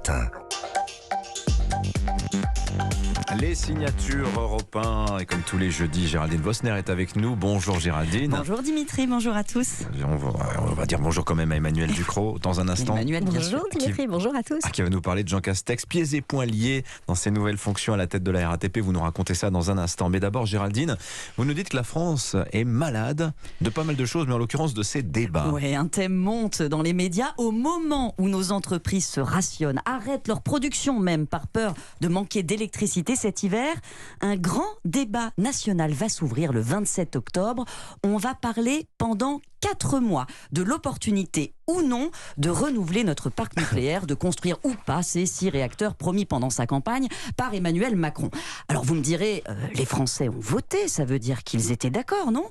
matin. Les signatures Europe 1, et comme tous les jeudis, Géraldine Vosner est avec nous. Bonjour Géraldine. Bonjour Dimitri, bonjour à tous. On va dire bonjour quand même à Emmanuel Ducrot dans un instant. Emmanuel, bien sûr. Bonjour Dimitri, bonjour à tous. Qui va nous parler de Jean Castex, pieds et poings liés dans ses nouvelles fonctions à la tête de la RATP. Vous nous racontez ça dans un instant. Mais d'abord Géraldine, vous nous dites que la France est malade de pas mal de choses, mais en l'occurrence de ces débats. Oui, un thème monte dans les médias au moment où nos entreprises se rationnent, arrêtent leur production même par peur de manquer d'électricité cet hiver. Un grand débat national va s'ouvrir le 27 octobre. On va parler pendant 4 mois de l'opportunité ou non de renouveler notre parc nucléaire, de construire ou pas ces 6 réacteurs promis pendant sa campagne par Emmanuel Macron. Alors vous me direz, les Français ont voté, ça veut dire qu'ils étaient d'accord, non ?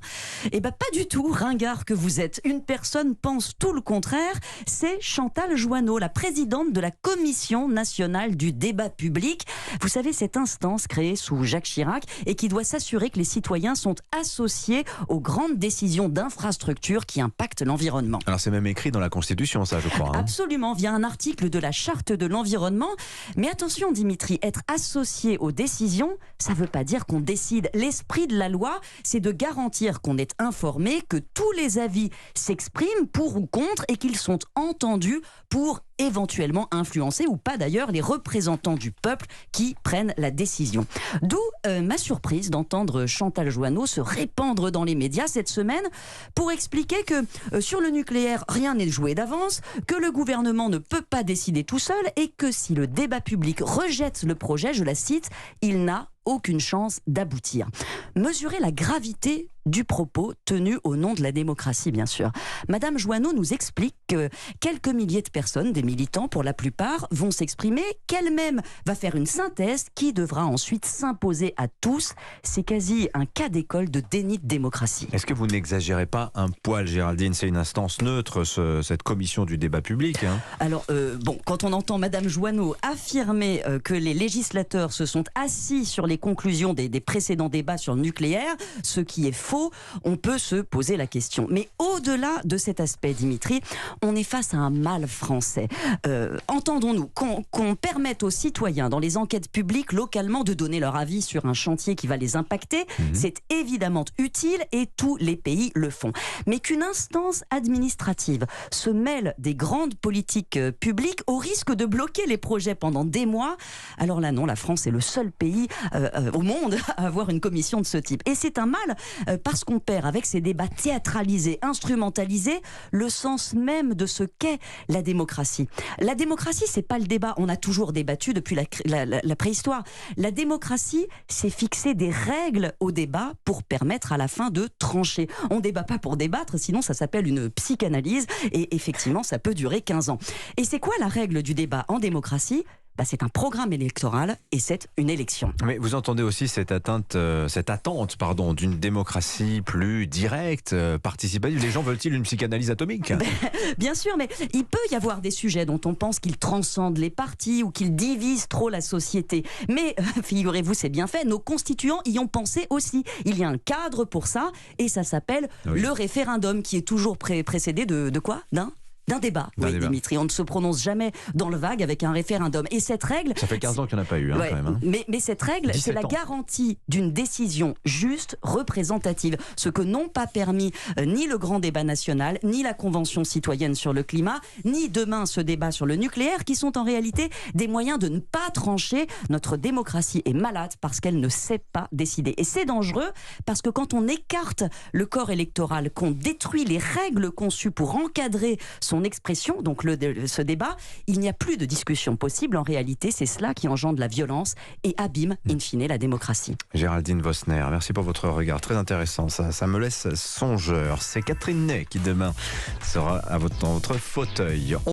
Eh bien pas du tout, ringard que vous êtes. Une personne pense tout le contraire, c'est Chantal Jouanneau, la présidente de la Commission nationale du débat public. Vous savez, cette instance créée sous Jacques Chirac et qui doit s'assurer que les citoyens sont associés aux grandes décisions d'infrastructure qui impactent l'environnement. Alors c'est même écrit dans la Constitution, ça je crois. Absolument, via un article de la Charte de l'environnement. Mais attention Dimitri, être associé aux décisions, ça ne veut pas dire qu'on décide. L'esprit de la loi, c'est de garantir qu'on est informé, que tous les avis s'expriment pour ou contre et qu'ils sont entendus pour éventuellement influencer ou pas d'ailleurs les représentants du peuple qui prennent la décision. D'où ma surprise d'entendre Chantal Jouanneau se répandre dans les médias cette semaine pour expliquer que sur le nucléaire, rien n'est joué d'avance, que le gouvernement ne peut pas décider tout seul et que si le débat public rejette le projet, je la cite, il n'a aucune chance d'aboutir. Mesurez la gravité du propos tenu au nom de la démocratie, bien sûr. Madame Jouanneau nous explique que quelques milliers de personnes, des militants pour la plupart, vont s'exprimer, qu'elle-même va faire une synthèse qui devra ensuite s'imposer à tous. C'est quasi un cas d'école de déni de démocratie. Est-ce que vous n'exagérez pas un poil, Géraldine ? C'est une instance neutre, cette commission du débat public. Alors, quand on entend Madame Jouanneau affirmer que les législateurs se sont assis sur les conclusions des précédents débats sur le nucléaire, ce qui est faux, on peut se poser la question. Mais au-delà de cet aspect, Dimitri, on est face à un mal français. Entendons-nous, qu'on permette aux citoyens, dans les enquêtes publiques localement, de donner leur avis sur un chantier qui va les impacter, c'est évidemment utile et tous les pays le font. Mais qu'une instance administrative se mêle des grandes politiques publiques au risque de bloquer les projets pendant des mois, alors là non, la France est le seul pays au monde à avoir une commission de ce type. Et c'est un mal parce qu'on perd avec ces débats théâtralisés, instrumentalisés, le sens même de ce qu'est la démocratie. La démocratie, c'est pas le débat. On a toujours débattu depuis la préhistoire. La démocratie, c'est fixer des règles au débat pour permettre à la fin de trancher. On débat pas pour débattre, sinon ça s'appelle une psychanalyse et effectivement, ça peut durer 15 ans. Et c'est quoi la règle du débat en démocratie ? C'est un programme électoral et c'est une élection. Mais vous entendez aussi cette attente d'une démocratie plus directe, participative. Les gens veulent-ils une psychanalyse atomique ? Bien sûr, mais il peut y avoir des sujets dont on pense qu'ils transcendent les partis ou qu'ils divisent trop la société. Mais figurez-vous, c'est bien fait, nos constituants y ont pensé aussi. Il y a un cadre pour ça et ça s'appelle le référendum qui est toujours précédé de quoi ? D'un débat, Dimitri. On ne se prononce jamais dans le vague avec un référendum. Et cette règle... Ça fait 15 ans qu'il n'y en a pas eu, quand même. Mais cette règle, c'est la garantie d'une décision juste, représentative. Ce que n'ont pas permis ni le grand débat national, ni la Convention citoyenne sur le climat, ni demain ce débat sur le nucléaire, qui sont en réalité des moyens de ne pas trancher. Notre démocratie est malade parce qu'elle ne sait pas décider. Et c'est dangereux parce que quand on écarte le corps électoral, qu'on détruit les règles conçues pour encadrer son expression, donc ce débat, il n'y a plus de discussion possible. En réalité, c'est cela qui engendre la violence et abîme, in fine, la démocratie. Géraldine Vosner, merci pour votre regard. Très intéressant, ça me laisse songeur. C'est Catherine Ney qui demain sera dans votre fauteuil.